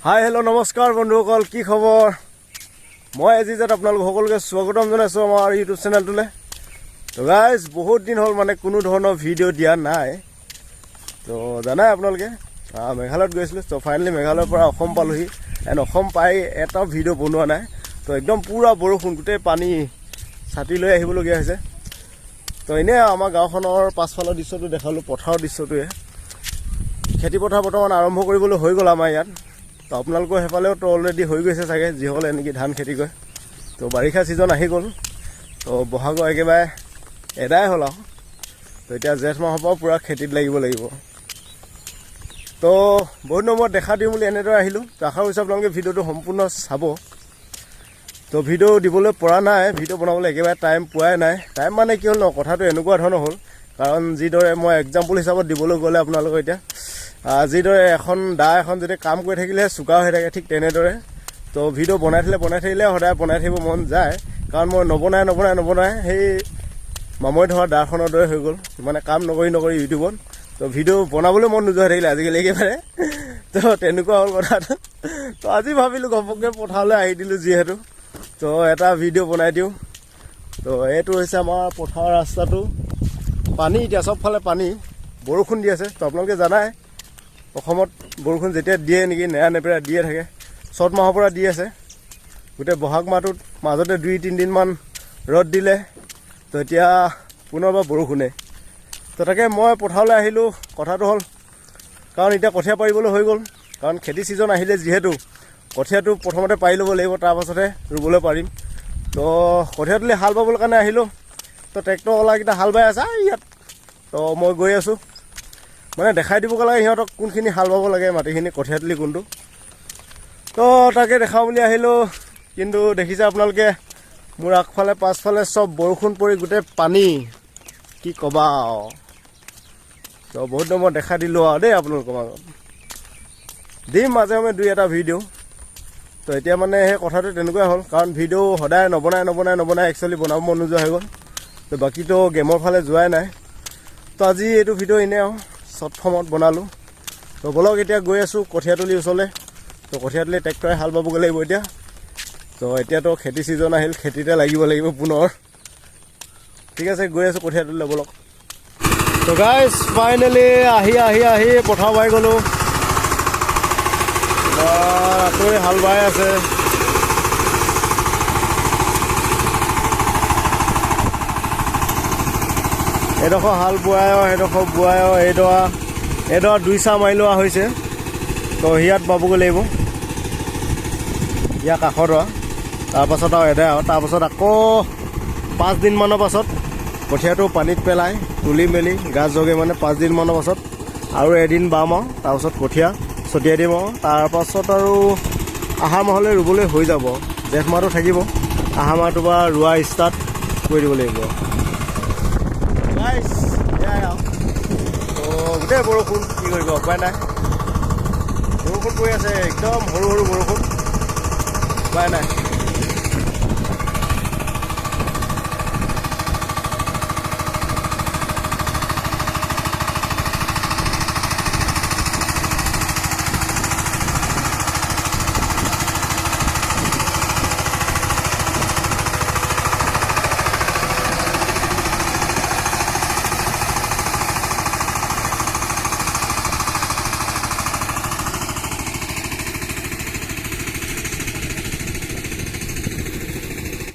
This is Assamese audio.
হাই হেল্ল' নমস্কাৰ বন্ধুসকল, কি খবৰ? মই আজিজাত আপোনালোক সকলোকে স্বাগতম জনাইছোঁ আমাৰ ইউটিউব চেনেলটোলৈ। তো গাইজ, বহুত দিন হ'ল মানে কোনো ধৰণৰ ভিডিঅ' দিয়া নাই। তো জানাই আপোনালোকে মেঘালয়ত গৈছিলোঁ। তো ফাইনেলি মেঘালয়ৰ পৰা অসম পালোহি। এণ্ড অসম পাই এটা ভিডিঅ' বনোৱা নাই। তো একদম পূৰা বৰষুণ, গোটেই পানী, ছাতি লৈ আহিবলগীয়া হৈছে। তো এনেই আমাৰ গাঁওখনৰ পাছফালৰ দৃশ্যটো দেখালোঁ, পথাৰৰ দৃশ্যটোৱে। খেতিপথাৰ বৰ্তমান আৰম্ভ কৰিবলৈ হৈ গ'ল আমাৰ ইয়াত। তো আপোনালোকৰ সেইফালেওতো অলৰেডি হৈ গৈছে চাগে, যিসকলে এনেকৈ ধান খেতি কৰে। তো বাৰিষা ছিজন আহি গ'ল। তো বহাগৰ একেবাৰে এদাই হ'ল আৰু। তো এতিয়া জেঠ মাহৰ পৰা পূৰা খেতিত লাগিব। তো বহুত দিনৰ মূৰত দেখা দিম বুলি এনেদৰে আহিলোঁ। তো আশা কৰিছোঁ আপোনালোকে ভিডিঅ'টো সম্পূৰ্ণ চাব। তো ভিডিঅ' দিবলৈ পৰা নাই, ভিডিঅ' বনাবলৈ একেবাৰে টাইম পোৱাই নাই। টাইম মানে কি হ'ল ন, কথাটো এনেকুৱা ধৰণৰ হ'ল, কাৰণ যিদৰে মই এক্সাম্পল হিচাপত দিবলৈ গ'লে আপোনালোকৰ এতিয়া যিদৰে দা এখন যদি কাম কৰি থাকিলে চোকা হৈ থাকে, ঠিক তেনেদৰে তো ভিডিঅ' বনাই থাকিলে সদায় বনাই থাকিব মন যায়। কাৰণ মই নবনাই সেই মামৈ ধৰা দাখনৰ দৰে হৈ গ'ল, মানে কাম নকৰি ইউটিউবত। তো ভিডিঅ' বনাবলৈ মন নোযোৱা হৈ থাকিলে আজিকালি একেবাৰে। তো তেনেকুৱা হ'ল কথাটো। তো আজি ভাবিলোঁ ঘপককৈ পথাৰলৈ আহি দিলোঁ যিহেতু, তো এটা ভিডিঅ' বনাই দিওঁ। তো এইটো হৈছে আমাৰ পথাৰৰ ৰাস্তাটো। পানী, এতিয়া চবফালে পানী, বৰষুণ দি আছে। তো আপোনালোকে জানাই অসমত বৰষুণ যেতিয়া দিয়ে নেকি, নেৰানেপেৰা দিয়ে থাকে। চ'ত মাহৰ পৰা দি আছে, গোটেই বহাগ মাহটোত মাজতে 2-3 দিনমান ৰ'দ দিলে। তো এতিয়া পুনৰবাৰ বৰষুণে। তো তাকে মই পথাৰলৈ আহিলোঁ। কথাটো হ'ল, কাৰণ এতিয়া কঠীয়া পাৰিবলৈ হৈ গ'ল। কাৰণ খেতি ছিজন আহিলে যিহেতু কঠীয়াটো প্ৰথমতে পাৰি ল'ব লাগিব, তাৰপাছতহে ৰুবলৈ পাৰিম। তো কঠীয়া তুলি হাল বাবলৈ কাৰণে আহিলোঁ। তো ট্ৰেক্টৰৱালাকেইটা হাল বাই আছে ইয়াত। তো মই গৈ আছোঁ, মানে দেখাই দিবগৈ লাগে সিহঁতক কোনখিনি হাল বাব লাগে, মাটিখিনি কঠীয়া তুলি কোনটো। তো তাকে দেখাওঁ বুলি আহিলোঁ। কিন্তু দেখিছে আপোনালোকে মোৰ আগফালে পাছফালে চব বৰষুণ পৰি গোটেই পানী, কি ক'বা আৰু। তো বহুত দিনৰ মই দেখা দিলোঁ আৰু দেই আপোনালোকৰ মাজত। দিম মাজে সময়ে 2-এটা ভিডিঅ'। তো এতিয়া মানে সেই কথাটো তেনেকুৱাই হ'ল, কাৰণ ভিডিঅ' সদায় নবনাই একচুৱেলি বনাব মন নোযোৱা হৈ গ'ল। তো বাকীতো গেমৰ ফালে যোৱাই নাই। তো আজি এইটো ভিডিঅ' এনেই আৰু শ্বৰ্ট ফৰ্মত বনালোঁ। তো ব'লক এতিয়া গৈ আছোঁ কঠীয়াতলীৰ ওচৰলৈ। তো কঠীয়াতলী ট্ৰেক্টৰে হাল বাবগৈ লাগিব এতিয়া। তো এতিয়াতো খেতি ছিজন আহিল, খেতিতে লাগিব পুনৰ। ঠিক আছে, গৈ আছোঁ কঠীয়াতলীলৈ, ব'লক। তো গাইজ, ফাইনেলি আহি পথাৰ পাই গ'লোঁ। আকৌ হাল বাই আছে। এডোখৰ হাল বোৱাই সেইডোখৰ বোৱাই এইডৰা 2 চাহ মাৰি লোৱা হৈছে। তো ইয়াত বাবগৈ লাগিব, ইয়াৰ কাষৰ ডৰা। তাৰপাছত আৰু এদাই আৰু তাৰপাছত আকৌ 5 দিনমানৰ পাছত কঠীয়াটো পানীত পেলাই তুলি মেলি গাছ জগে, মানে 5 দিনমানৰ পাছত আৰু এদিন বাম আৰু তাৰপাছত কঠীয়া ছটিয়াই দিম আৰু তাৰপাছত আৰু আহাৰ মাহলৈ ৰুবলৈ হৈ যাব। জেঠ মাহটো থাকিব, আহাৰ মাহটোৰ পৰা ৰোৱা ষ্টাৰ্ট কৰি দিব লাগিব। গোটেই বৰষুণ, কি কৰিব উপায় নাই। বৰষুণ পৰি আছে, একদম সৰু বৰষুণ, উপায় নাই।